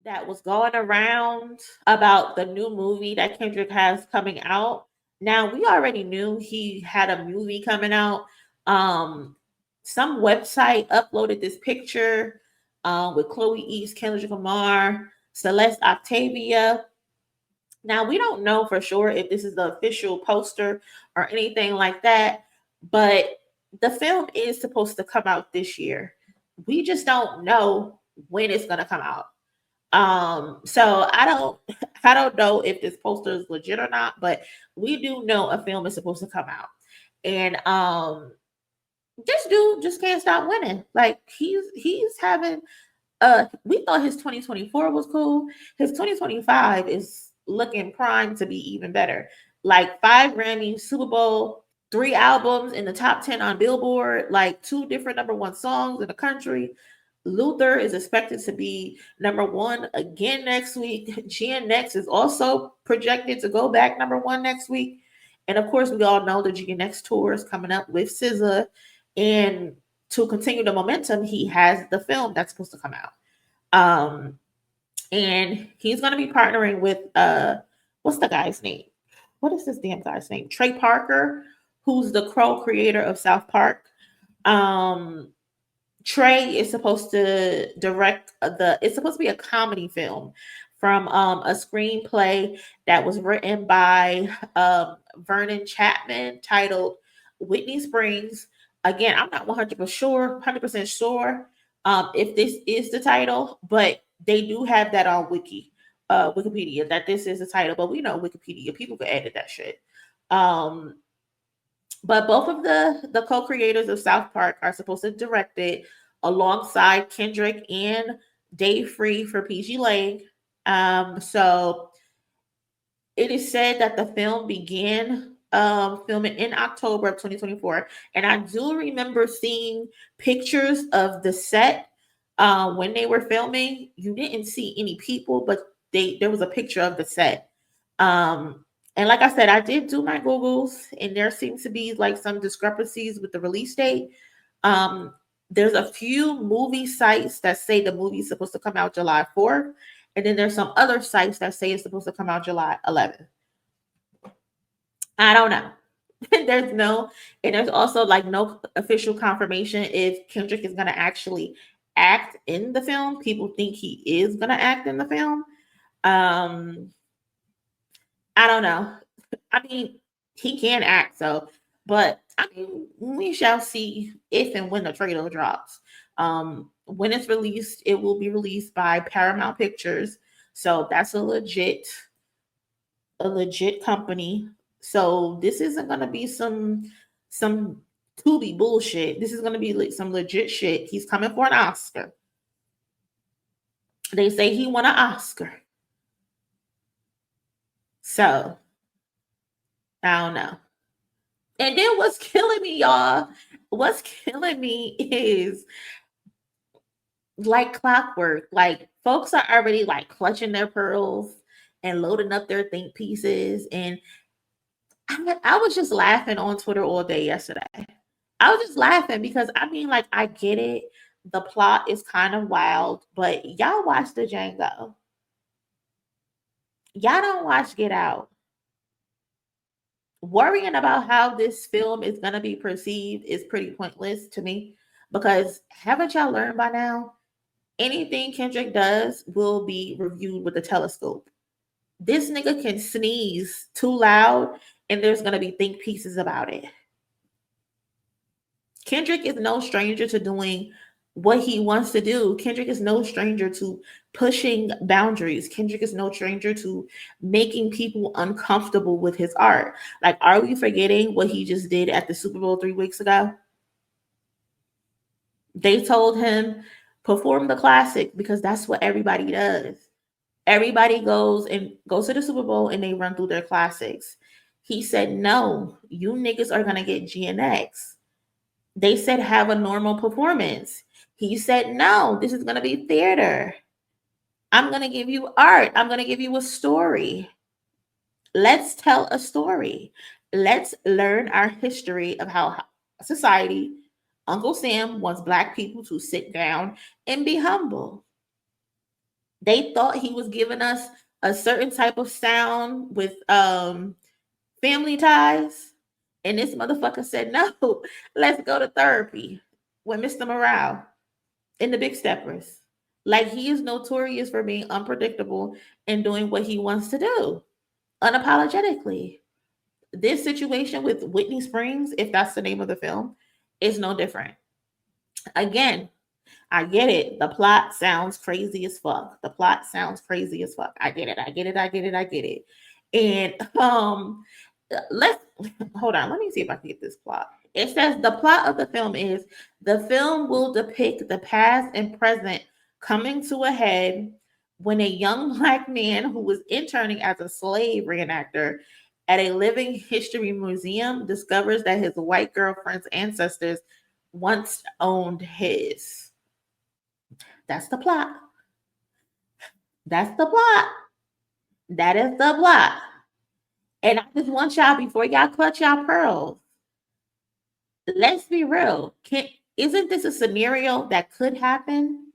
that was going around about the new movie that Kendrick has coming out. Now, we already knew he had a movie coming out. Um, some website uploaded this picture with Chloe East, Kendrick Lamar, Celeste Octavia. Now, we don't know for sure if this is the official poster or anything like that, but the film is supposed to come out this year. We just don't know when it's going to come out. So I don't know if this poster is legit or not, but we do know a film is supposed to come out. And this dude just can't stop winning. Like he's having we thought his 2024 was cool. His 2025 is looking primed to be even better. Like 5 Grammys, Super Bowl, 3 albums in the top 10 on Billboard, like 2 different #1 songs in the country. Luther is expected to be #1 again next week. GNX is also projected to go back #1 next week. And of course, we all know the GNX tour is coming up with SZA. And to continue the momentum, he has the film that's supposed to come out. Um, and he's gonna be partnering with what's the guy's name? What is this damn guy's name? Trey Parker, who's the co-creator of South Park. Um, Trey is supposed to direct it's supposed to be a comedy film from a screenplay that was written by Vernon Chatman titled Whitney Springs. Again, I'm not 100% sure if this is the title, but they do have that on Wikipedia that this is the title, but we know Wikipedia, people could edit that shit. Um, but both of the co-creators of South Park are supposed to direct it alongside Kendrick and Dave Free for pgLang. So it is said that the film began filming in October of 2024, and I do remember seeing pictures of the set when they were filming. You didn't see any people, but there was a picture of the set. Um, and like I said, I did do my Googles, and there seems to be like some discrepancies with the release date. Um, there's a few movie sites that say the movie is supposed to come out July 4th, and then there's some other sites that say it's supposed to come out July 11th. I don't know. And there's also like no official confirmation if Kendrick is gonna actually act in the film. People think he is gonna act in the film. Um, I don't know. I mean, he can act, so, but I mean, we shall see if and when the trailer drops. When it's released, it will be released by Paramount Pictures, so that's a legit company. So this isn't gonna be some Tubi bullshit. This is gonna be like some legit shit. He's coming for an Oscar. They say he won an Oscar. So I don't know. And then what's killing me, y'all? What's killing me is like clockwork. Like folks are already like clutching their pearls and loading up their think pieces. And I was just laughing on Twitter all day yesterday. I was just laughing because I mean, like, I get it. The plot is kind of wild, but y'all watch the Django. Y'all don't watch Get Out. Worrying about how this film is going to be perceived is pretty pointless to me because haven't y'all learned by now? Anything Kendrick does will be reviewed with a telescope. This nigga can sneeze too loud and there's going to be think pieces about it. Kendrick is no stranger to doing what he wants to do. Kendrick is no stranger to pushing boundaries. Kendrick is no stranger to making people uncomfortable with his art. Like, are we forgetting what he just did at the Super Bowl 3 weeks ago? They told him, perform the classic because that's what everybody does. Everybody goes to the Super Bowl and they run through their classics. He said, no, you niggas are gonna get GNX. They said have a normal performance. He said, no, this is going to be theater. I'm going to give you art. I'm going to give you a story. Let's tell a story. Let's learn our history of how society, Uncle Sam wants Black people to sit down and be humble. They thought he was giving us a certain type of sound with Family Ties, and this motherfucker said no. Let's go to therapy with Mr. Morale in the Big Steppers. Like, he is notorious for being unpredictable and doing what he wants to do unapologetically. This situation with Whitney Springs, if that's the name of the film, is no different. Again, I get it. The plot sounds crazy as fuck. The plot sounds crazy as fuck. I get it. I get it. I get it. I get it. And let's hold on. Let me see if I can get this plot. It says the plot of the film is the film will depict the past and present coming to a head when a young black man who was interning as a slave reenactor at a living history museum discovers that his white girlfriend's ancestors once owned his. That's the plot. That's the plot. That is the plot. And I just want y'all, before y'all clutch y'all pearls, let's be real. Isn't this a scenario that could happen?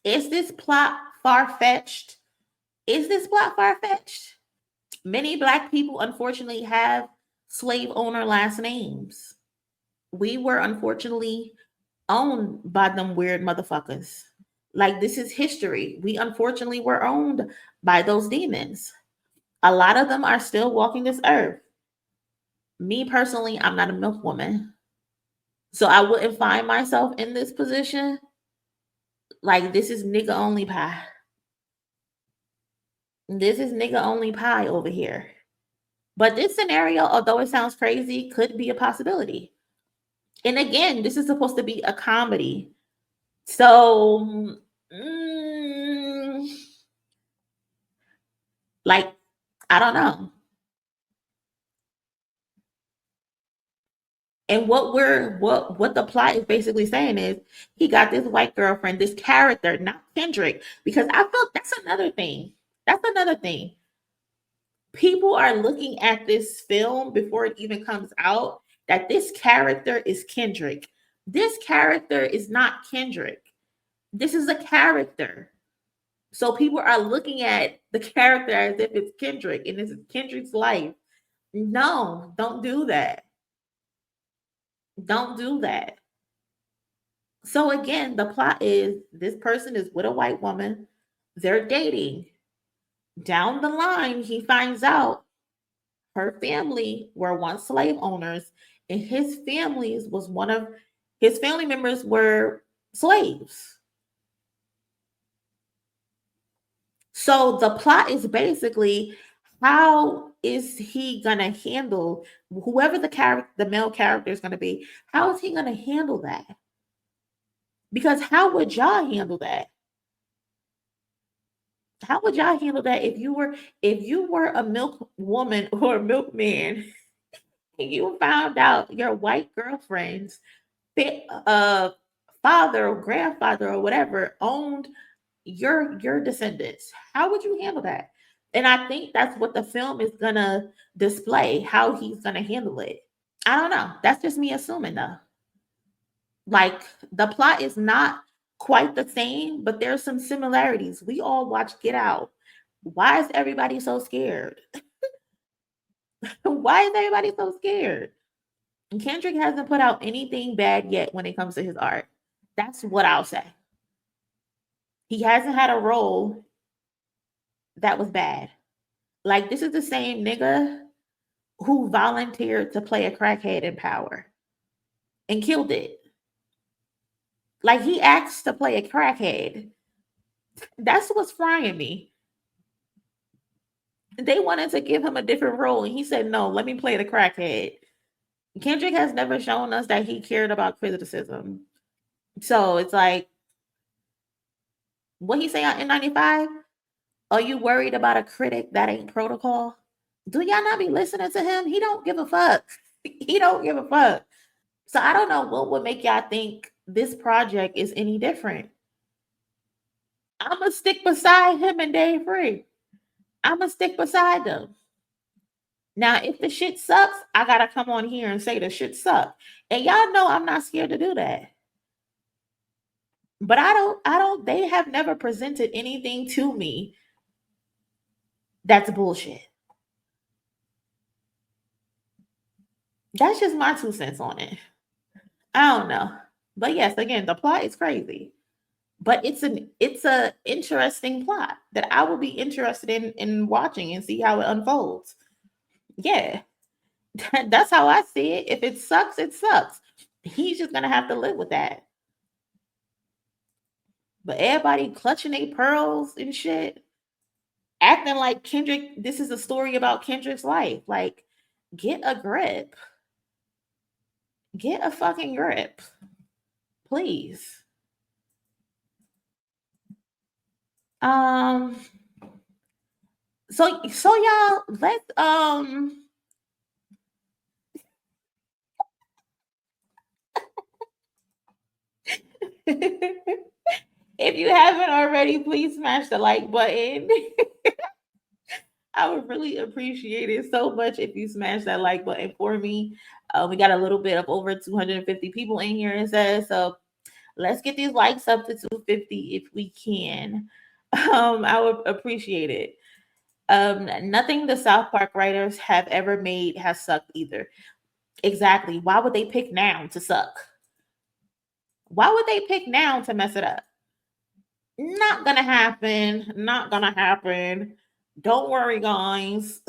Is this plot far-fetched? Is this plot far-fetched? Many black people, unfortunately, have slave owner last names. We were unfortunately owned by them weird motherfuckers. Like, this is history. We unfortunately were owned by those demons. A lot of them are still walking this earth. Me personally, I'm not a milk woman. So I wouldn't find myself in this position. Like, this is nigga only pie. This is nigga only pie over here. But this scenario, although it sounds crazy, could be a possibility. And again, this is supposed to be a comedy. So, like, I don't know. And what the plot is basically saying is he got this white girlfriend, this character, not Kendrick, because I felt that's another thing. That's another thing. People are looking at this film before it even comes out that this character is Kendrick. This character is not Kendrick. This is a character. So people are looking at the character as if it's Kendrick and this is Kendrick's life. No, don't do that. Don't do that. So again, the plot is this person is with a white woman. They're dating. Down the line, he finds out her family were once slave owners, and his family members were slaves. So the plot is basically, how is he gonna handle whoever the male character is gonna be? How is he gonna handle that? Because how would y'all handle that? How would y'all handle that if you were a milk woman or a milkman and you found out your white girlfriend's uh, father or grandfather or whatever owned your descendants? How would you handle that? And I think that's what the film is gonna display, how he's gonna handle it. I don't know. That's just me assuming though. Like, the plot is not quite the same, but there's some similarities. We all watch Get Out. Why is everybody so scared? Why is everybody so scared? And Kendrick hasn't put out anything bad yet when it comes to his art. That's what I'll say. He hasn't had a role that was bad. Like, this is the same nigga who volunteered to play a crackhead in Power and killed it. Like, he asked to play a crackhead. That's what's frying me. They wanted to give him a different role, and he said, no, let me play the crackhead. Kendrick has never shown us that he cared about criticism. So it's like, what he say on N95? Are you worried about a critic that ain't protocol? Do y'all not be listening to him? He don't give a fuck. He don't give a fuck. So I don't know what would make y'all think this project is any different. I'm going to stick beside him and Dave Free. I'm going to stick beside them. Now, if the shit sucks, I got to come on here and say the shit sucks. And y'all know I'm not scared to do that. But they have never presented anything to me that's bullshit. That's just my 2 cents on it. I don't know. But yes, again, the plot is crazy. But it's a interesting plot that I will be interested in watching and see how it unfolds. Yeah. That's how I see it. If it sucks, it sucks. He's just gonna have to live with that. But everybody clutching their pearls and shit, acting like Kendrick, this is a story about Kendrick's life. Like, get a grip. Get a fucking grip. Please. Um, so y'all, let's if you haven't already, please smash the like button. I would really appreciate it so much if you smash that like button for me. We got a little bit of over 250 people in here, it says. So let's get these likes up to 250 if we can. I would appreciate it. Nothing the South Park writers have ever made has sucked either. Exactly. Why would they pick now to suck? Why would they pick now to mess it up? Not gonna happen. Not gonna happen. Don't worry, guys.